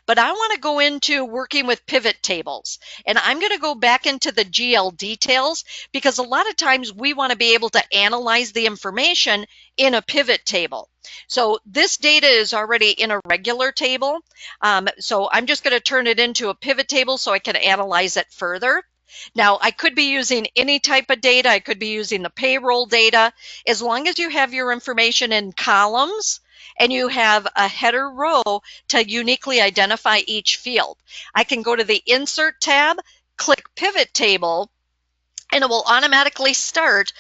but I want to go into working with pivot tables. And I'm going to go back into the GL details because a lot of times we want to be able to analyze the information in a pivot table. So this data is already in a regular table. So I'm just going to turn it into a pivot table so I can analyze it further. Now, I could be using any type of data. I could be using the payroll data. As long as you have your information in columns and you have a header row to uniquely identify each field. I can go to the Insert tab, click Pivot Table, and it will automatically start.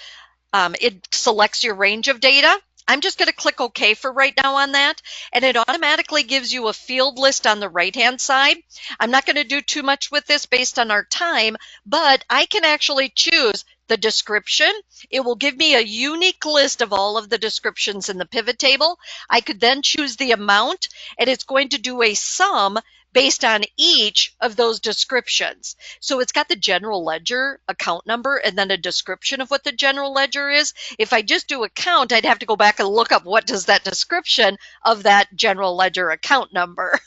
It selects your range of data. I'm just going to click OK for right now on that, and it automatically gives you a field list on the right-hand side. I'm not going to do too much with this based on our time, but I can actually choose the description. It will give me a unique list of all of the descriptions in the pivot table. I could then choose the amount, and it's going to do a sum based on each of those descriptions. So it's got the general ledger account number and then a description of what the general ledger is. If I just do account, I'd have to go back and look up what does that description of that general ledger account number.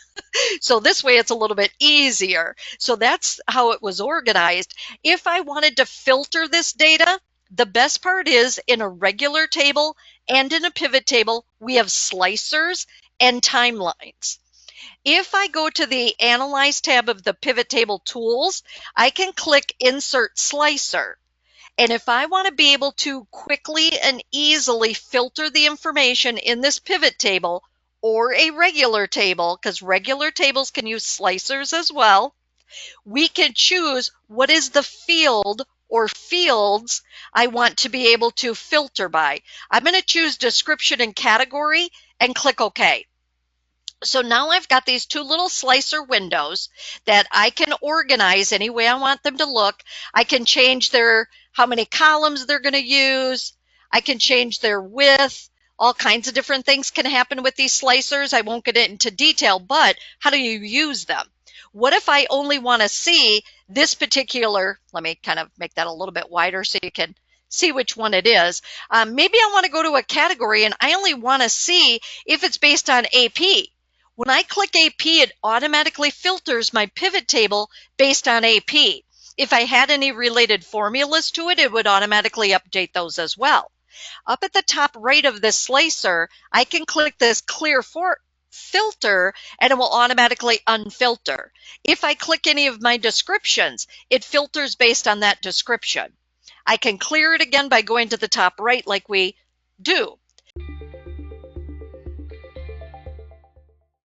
So this way it's a little bit easier. So that's how it was organized. If I wanted to filter this data, the best part is in a regular table and in a pivot table, we have slicers and timelines. If I go to the Analyze tab of the Pivot Table Tools, I can click Insert Slicer. And if I want to be able to quickly and easily filter the information in this pivot table or a regular table, because regular tables can use slicers as well, we can choose what is the field or fields I want to be able to filter by. I'm going to choose Description and Category and click OK. So now I've got these two little slicer windows that I can organize any way I want them to look. I can change how many columns they're going to use. I can change their width. All kinds of different things can happen with these slicers. I won't get into detail, but how do you use them? What if I only want to see this particular, let me kind of make that a little bit wider so you can see which one it is. Maybe I want to go to a category and I only want to see if it's based on AP. When I click AP, it automatically filters my pivot table based on AP. If I had any related formulas to it, it would automatically update those as well. Up at the top right of this slicer, I can click this clear filter and it will automatically unfilter. If I click any of my descriptions, it filters based on that description. I can clear it again by going to the top right like we do.